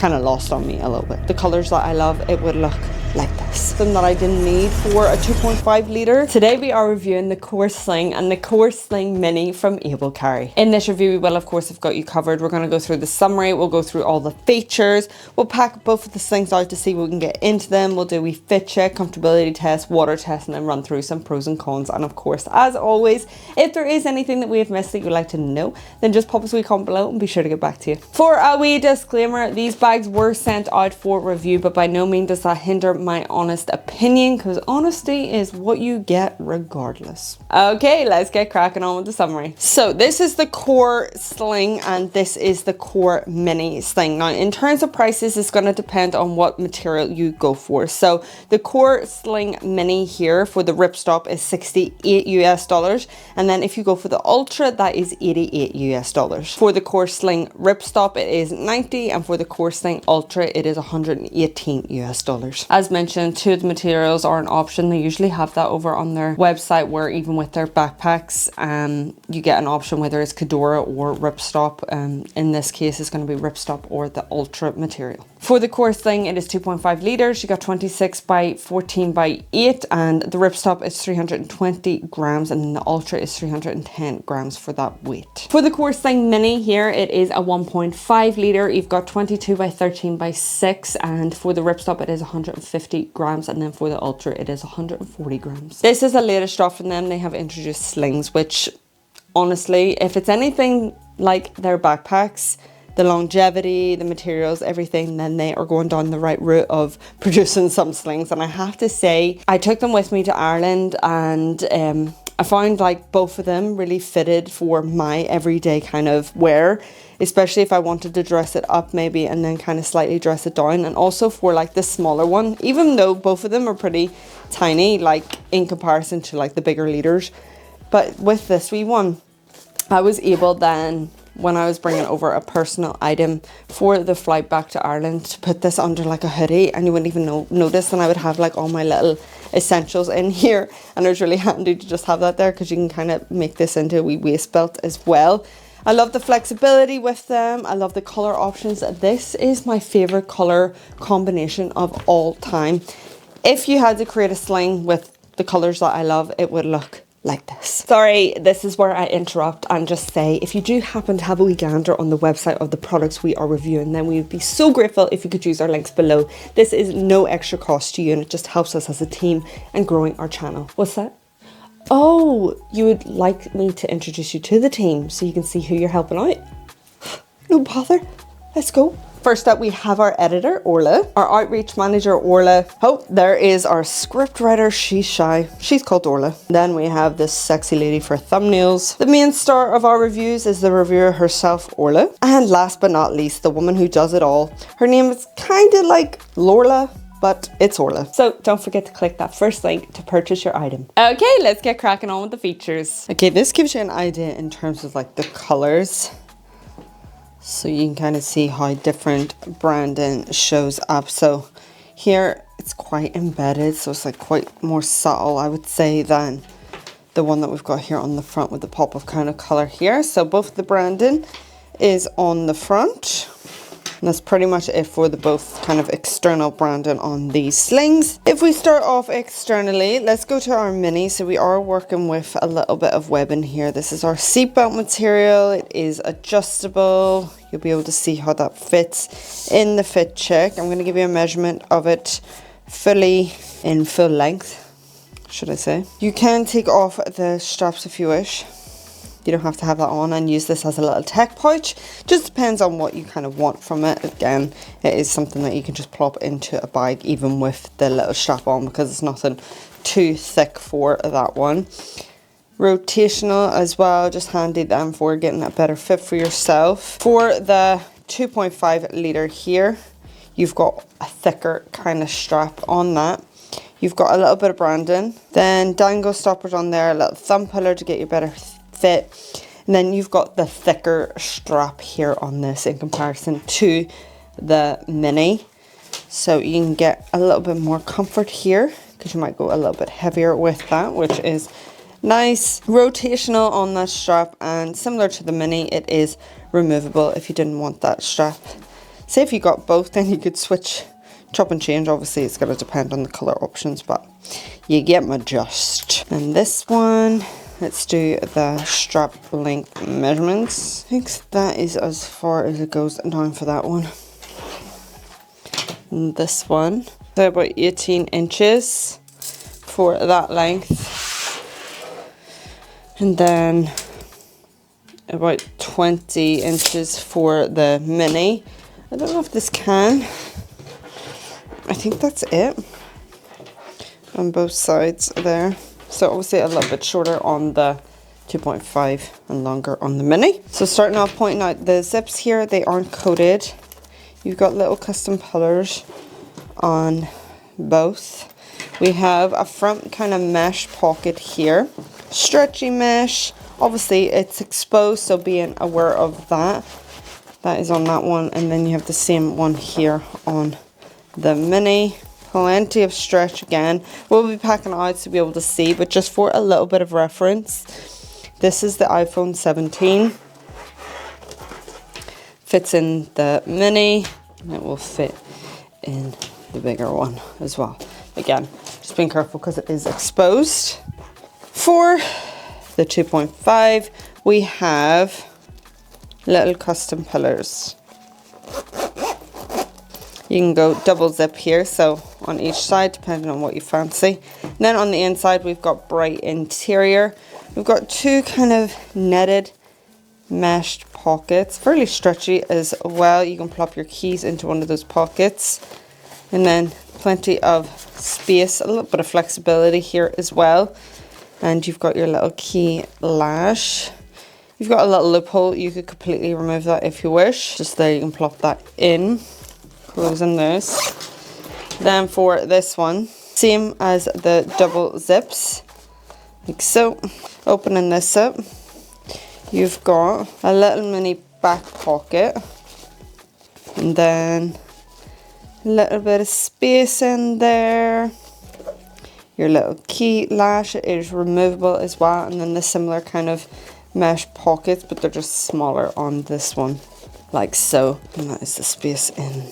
kind of lost on me a little bit. The colors that I love, it would look like this. Something that I didn't need for a 2.5 litre. Today we are reviewing the Core Sling and the Core Sling Mini from Able Carry. In this review, we will of course have got you covered. We're going to go through the summary, we'll go through all the features, we'll pack both of the slings out to see what we can get into them, we'll do a wee fit check, comfortability test, water test, and then run through some pros and cons. And of course, as always, if there is anything that we have missed that you'd like to know, then just pop us a wee comment below and be sure to get back to you. For a wee disclaimer, these bags were sent out for review, but by no means does that hinder my honest opinion, because honesty is what you get regardless. Okay, let's get cracking on with the summary. So this is the Core Sling and this is the Core Mini Sling. Now in terms of prices, it's going to depend on what material you go for. So the Core Sling Mini here for the ripstop is $68 US, and then if you go for the Ultra, that is $88 US. For the Core Sling ripstop, it is $90, and for the Core Sling Ultra, it is $118 US. As mentioned, two of the materials are an option. They usually have that over on their website, where even with their backpacks, you get an option whether it's Kedora or ripstop. In this case, it's going to be ripstop or the Ultra material. For the Core Sling, it is 2.5 litres. You got 26 by 14 by 8, and the ripstop is 320 grams, and the Ultra is 310 grams for that weight. For the Core Sling Mini here, it is a 1.5 litre. You've got 22 by 13 by 6, and for the ripstop, it is 150 grams, and then for the Ultra, it is 140 grams. This is the latest drop from them. They have introduced slings, which honestly, if it's anything like their backpacks, the longevity, the materials, everything, then they are going down the right route of producing some slings. And I have to say, I took them with me to Ireland, and I found like both of them really fitted for my everyday kind of wear, especially if I wanted to dress it up maybe and then kind of slightly dress it down. And also for like the smaller one, even though both of them are pretty tiny, like in comparison to like the bigger liters. But with this wee one, I was able then, when I was bringing over a personal item for the flight back to Ireland, to put this under like a hoodie, and you wouldn't even notice, and I would have like all my little essentials in here, and it was really handy to just have that there, because you can kind of make this into a wee waist belt as well. I love the flexibility with them. I love the color options. This is my favorite color combination of all time. If you had to create a sling with the colors that I love, it would look like this. Sorry, this is where I interrupt and just say, if you do happen to have a wee gander on the website of the products we are reviewing, then we would be so grateful if you could use our links below. This is no extra cost to you, and it just helps us as a team and growing our channel. What's that? Oh, you would like me to introduce you to the team so you can see who you're helping out? No bother, let's go. First up, we have our editor, Orla, our outreach manager, Orla. Oh, there is our script writer, she's shy. She's called Orla. Then we have this sexy lady for thumbnails. The main star of our reviews is the reviewer herself, Orla. And last but not least, the woman who does it all. Her name is kind of like Lorla, but it's Orla. So don't forget to click that first link to purchase your item. Okay, let's get cracking on with the features. Okay, this gives you an idea in terms of like the colors. So you can kind of see how different branding shows up. So here it's quite embedded, so it's like quite more subtle, I would say, than the one that we've got here on the front with the pop of kind of color here. So both the branding is on the front. And that's pretty much it for the both kind of external branding on these slings. If we start off externally, let's go to our mini. So we are working with a little bit of webbing here. This is our seatbelt material. It is adjustable. You'll be able to see how that fits in the fit check. I'm going to give you a measurement of it fully in full length, should I say. You can take off the straps if you wish. You don't have to have that on, and use this as a little tech pouch. Just depends on what you kind of want from it. Again, it is something that you can just plop into a bag even with the little strap on, because it's nothing too thick for that one. Rotational as well, just handy then for getting a better fit for yourself. For the 2.5 litre here, you've got a thicker kind of strap on that. You've got a little bit of branding, then dangle stoppers on there, a little thumb puller to get you better fit, and then you've got the thicker strap here on this in comparison to the mini, so you can get a little bit more comfort here, because you might go a little bit heavier with that, which is nice. Rotational on that strap, and similar to the mini, it is removable if you didn't want that strap Say if you got both, then you could switch, chop and change. Obviously it's going to depend on the colour options, but you get my gist. And this one, let's do the strap length measurements. I think that is as far as it goes down for that one. And this one, so about 18 inches for that length. And then about 20 inches for the mini. I don't know if this can. I think that's it on both sides there. So obviously a little bit shorter on the 2.5 and longer on the mini. So starting off, pointing out the zips here, they aren't coated. You've got little custom pullers on both. We have a front kind of mesh pocket here. Stretchy mesh. Obviously it's exposed, so being aware of that. That is on that one, and then you have the same one here on the mini. Plenty of stretch again. We'll be packing out to be able to see, but just for a little bit of reference, this is the iPhone 17. Fits in the mini, and it will fit in the bigger one as well. Again, just being careful because it is exposed. For the 2.5, we have little custom pillars. You can go double zip here, so on each side, depending on what you fancy. And then on the inside, we've got bright interior. We've got two kind of netted meshed pockets, fairly stretchy as well. You can plop your keys into one of those pockets, and then plenty of space, a little bit of flexibility here as well. And you've got your little key lash. You've got a little loophole. You could completely remove that if you wish. Just there, you can plop that in, closing this. Then for this one, same as the double zips, like so. Opening this up, you've got a little mini back pocket, and then a little bit of space in there. Your little key lash is removable as well, and then the similar kind of mesh pockets, but they're just smaller on this one, like so. And that is the space in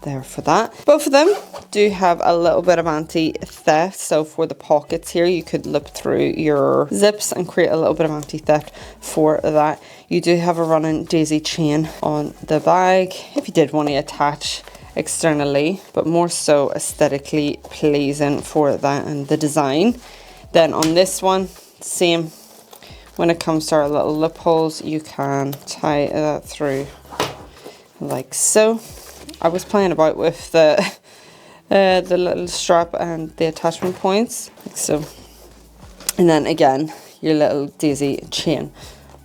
there for that. Both of them do have a little bit of anti-theft, so for the pockets here, you could look through your zips and create a little bit of anti-theft for that. You do have a running daisy chain on the bag if you did want to attach externally, but more so aesthetically pleasing for that and the design. Then on this one, same. When it comes to our little lip holes, you can tie that through like so. I was playing about with the little strap and the attachment points, like so. And then again, your little daisy chain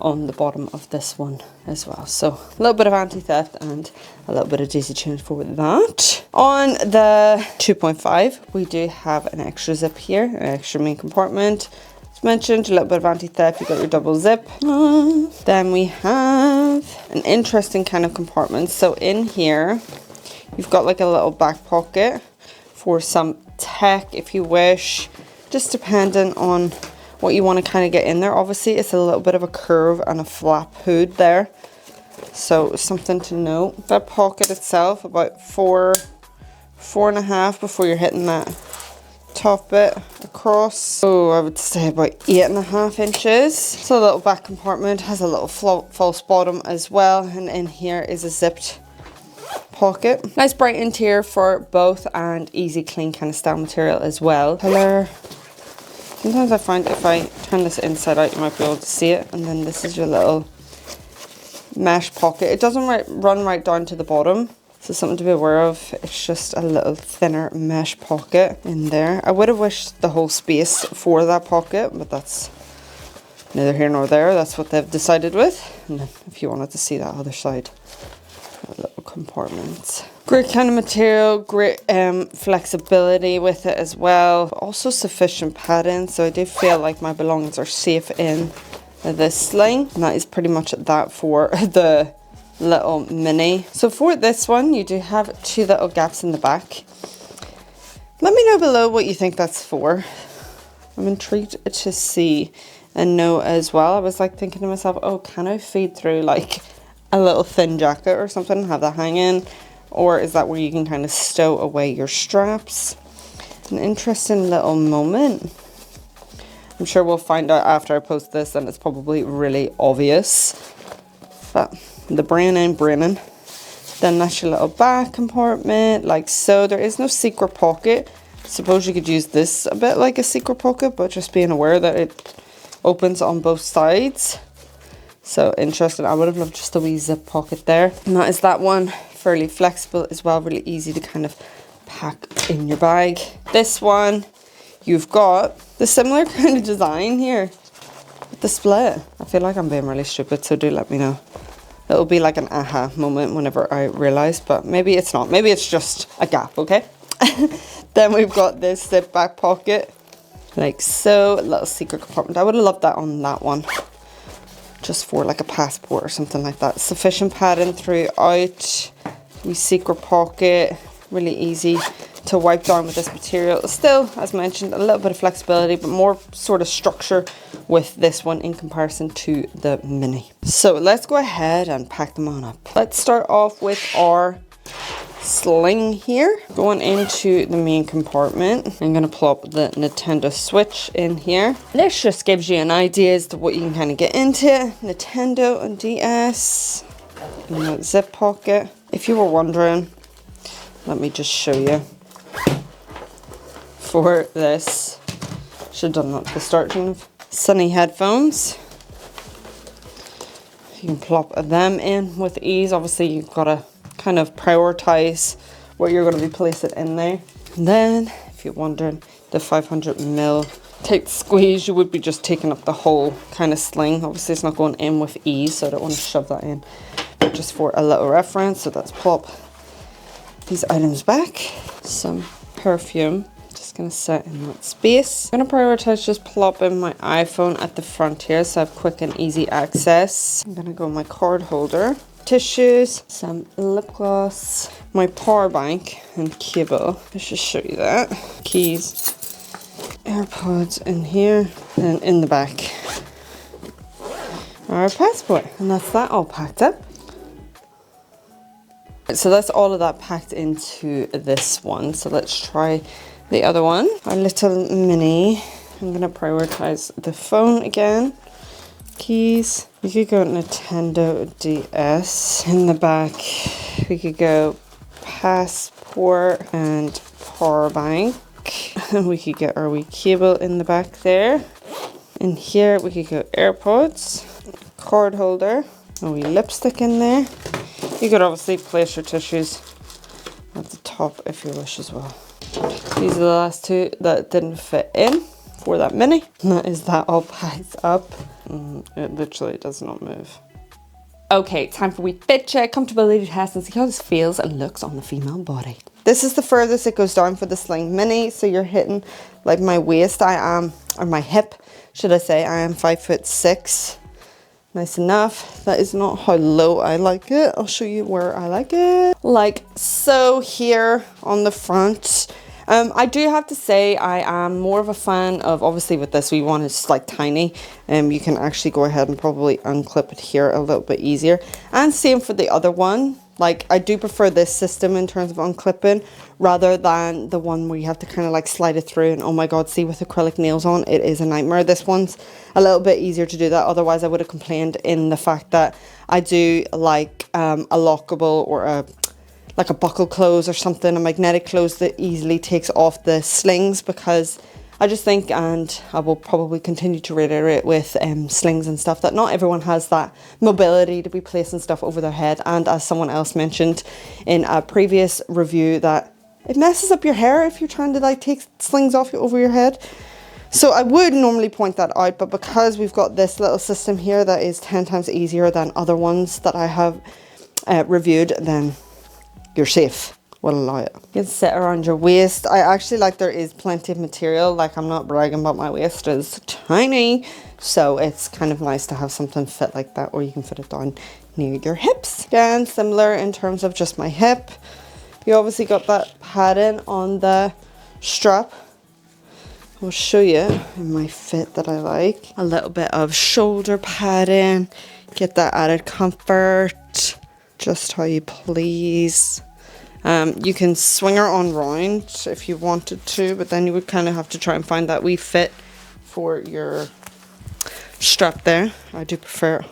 on the bottom of this one as well. So a little bit of anti-theft and a little bit of daisy chain for that. On the 2.5, we do have an extra zip here, an extra main compartment. As mentioned, a little bit of anti-theft. You got your double zip. Then we have an interesting kind of compartment. So in here, you've got like a little back pocket for some tech if you wish, just depending on what you want to kind of get in there. Obviously it's a little bit of a curve and a flap hood there, so something to note. That pocket itself about four and a half before you're hitting that top bit across. Oh, I would say about 8.5 inches. So a little back compartment has a little false bottom as well, and in here is a zipped pocket. Nice bright interior for both, and easy clean kind of style material as well. Color. Sometimes I find if I turn this inside out, you might be able to see it. And then this is your little mesh pocket. It doesn't run right down to the bottom, so something to be aware of. It's just a little thinner mesh pocket in there. I would have wished the whole space for that pocket, but that's neither here nor there. That's what they've decided with. And then if you wanted to see that other side, a little compartment. Great kind of material, great flexibility with it as well. Also sufficient padding, so I do feel like my belongings are safe in this sling. And that is pretty much that for the little mini. So for this one, you do have two little gaps in the back. Let me know below what you think that's for. I'm intrigued to see and know as well. I was like thinking to myself, oh, can I feed through like a little thin jacket or something and have that hanging? Or is that where you can kind of stow away your straps? An interesting little moment. I'm sure we'll find out after I post this, and it's probably really obvious. But the brain ain't braining. Then that's your little back compartment, like so. There is no secret pocket. Suppose you could use this a bit like a secret pocket, but just being aware that it opens on both sides. So interesting. I would have loved just a wee zip pocket there. And that is that one. Fairly flexible as well, really easy to kind of pack in your bag. This one, you've got the similar kind of design here with the split. I feel like I'm being really stupid, so do let me know. It'll be like an aha moment whenever I realise, but maybe it's not. Maybe it's just a gap, okay? Then we've got this zip back pocket, like so. A little secret compartment. I would have loved that on that one, just for like a passport or something like that. Sufficient padding throughout. We secret pocket, really easy to wipe down with this material. Still, as mentioned, a little bit of flexibility, but more sort of structure with this one in comparison to the mini. So let's go ahead and pack them on up. Let's start off with our sling here. Going into the main compartment, I'm gonna plop the Nintendo Switch in here. This just gives you an idea as to what you can kind of get into. Nintendo and DS. And that zip pocket. If you were wondering, let me just show you. For this, should have done that at the start. Sunny headphones. You can plop them in with ease. Obviously, you've got to kind of prioritize what you're going to be placing in there. And then, if you're wondering, the 500ml take the squeeze, you would be just taking up the whole kind of sling. Obviously, it's not going in with ease, so I don't want to shove that in. But just for a little reference, so let's plop these items back. Some perfume. Just going to set in that space. I'm going to prioritize just plopping my iPhone at the front here so I have quick and easy access. I'm going to go my card holder. Tissues, some lip gloss, my power bank and cable. Let's just show you that. Keys, AirPods in here, and in the back our passport. And that's that all packed up. So that's all of that packed into this one. So let's try the other one. Our little mini. I'm going to prioritize the phone again. Keys. We could go Nintendo DS. In the back, we could go passport and power bank. And we could get our wee cable in the back there. In here, we could go AirPods, card holder, a wee lipstick in there. You could obviously place your tissues at the top if you wish as well. These are the last two that didn't fit in for that mini. And that is that all packed up. It literally does not move. Okay, time for a wee fit check, comfortability test, and see how this feels and looks on the female body. This is the furthest it goes down for the Sling Mini, so you're hitting like my waist. Or my hip, should I say. I am 5'6". Nice enough. That is not how low I like it. I'll show you where I like it. Like so here on the front. I do have to say I am more of a fan of, obviously with this wee one, it's like tiny. You can actually go ahead and probably unclip it here a little bit easier. And same for the other one. Like I do prefer this system in terms of unclipping rather than the one where you have to kind of like slide it through, and oh my god, see, with acrylic nails on, it is a nightmare. This one's a little bit easier to do that. Otherwise I would have complained in the fact that I do like a lockable or like a buckle close or something, a magnetic close that easily takes off the slings, because I just think, and I will probably continue to reiterate with slings and stuff, that not everyone has that mobility to be placing stuff over their head. And as someone else mentioned in a previous review, that it messes up your hair if you're trying to like take slings off over your head. So I would normally point that out, but because we've got this little system here that is 10 times easier than other ones that I have reviewed, then you're safe. Will allow it. You can sit around your waist. I actually like there is plenty of material. Like I'm not bragging, but my waist is tiny, so it's kind of nice to have something fit like that, or you can fit it down near your hips. Again, similar in terms of just my hip. You obviously got that padding on the strap. I'll show you in my fit that I like. A little bit of shoulder padding. Get that added comfort. just how you please. You can swing her on round if you wanted to, but then you would kind of have to try and find that wee fit for your strap there. I do prefer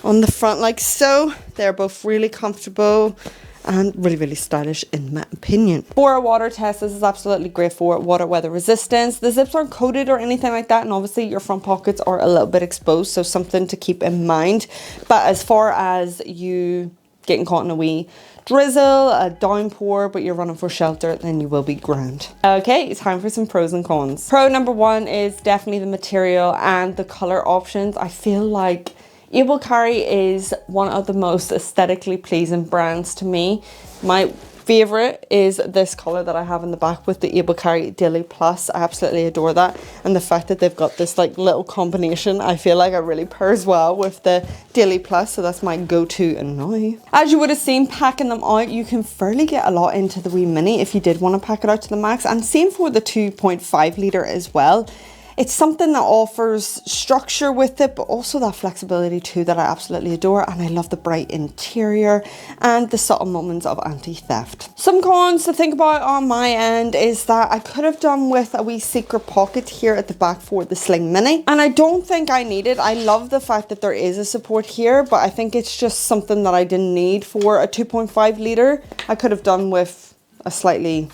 on the front like so. They're both really comfortable and really, really stylish in my opinion. For a water test, this is absolutely great for water weather resistance. The zips aren't coated or anything like that, and obviously your front pockets are a little bit exposed, so something to keep in mind. But as far as you getting caught in a wee drizzle, a downpour, but you're running for shelter, then you will be grand. Okay, it's time for some pros and cons. Pro number one is definitely the material and the color options. I feel like Able Carry is one of the most aesthetically pleasing brands to me. My favorite is this color that I have in the back with the Able Carry Daily Plus. I absolutely adore that, and the fact that they've got this like little combination, I feel like it really pairs well with the Daily Plus, so that's my go-to and now. As you would have seen, packing them out, you can fairly get a lot into the wee mini if you did want to pack it out to the max, and same for the 2.5 litre as well. It's something that offers structure with it, but also that flexibility too that I absolutely adore. And I love the bright interior and the subtle moments of anti-theft. Some cons to think about on my end is that I could have done with a wee secret pocket here at the back for the Sling Mini. And I don't think I need it. I love the fact that there is a support here, but I think it's just something that I didn't need for a 2.5 litre. I could have done with a slightly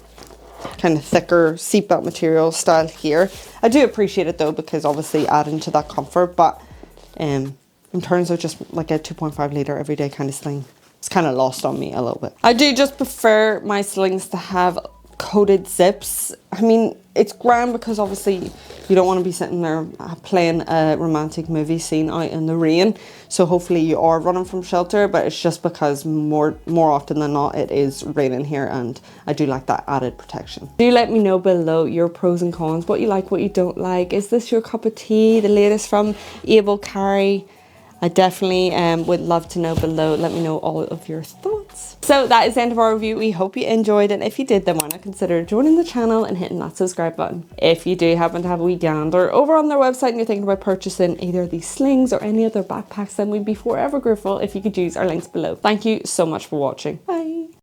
kind of thicker seatbelt material style here. I do appreciate it though, because obviously adding to that comfort, but in terms of just like a 2.5 litre everyday kind of sling, it's kind of lost on me a little bit. I do just prefer my slings to have coated zips. I mean, it's grand because obviously you don't want to be sitting there playing a romantic movie scene out in the rain, so hopefully you are running from shelter, but it's just because more often than not it is raining here, and I do like that added protection. Do let me know below your pros and cons, what you like, what you don't like. Is this your cup of tea, the latest from Able Carry? I definitely would love to know below. Let me know all of your thoughts. So that is the end of our review. We hope you enjoyed it. If you did, then why not consider joining the channel and hitting that subscribe button. If you do happen to have a wee gander over on their website and you're thinking about purchasing either these slings or any other backpacks, then we'd be forever grateful if you could use our links below. Thank you so much for watching. Bye.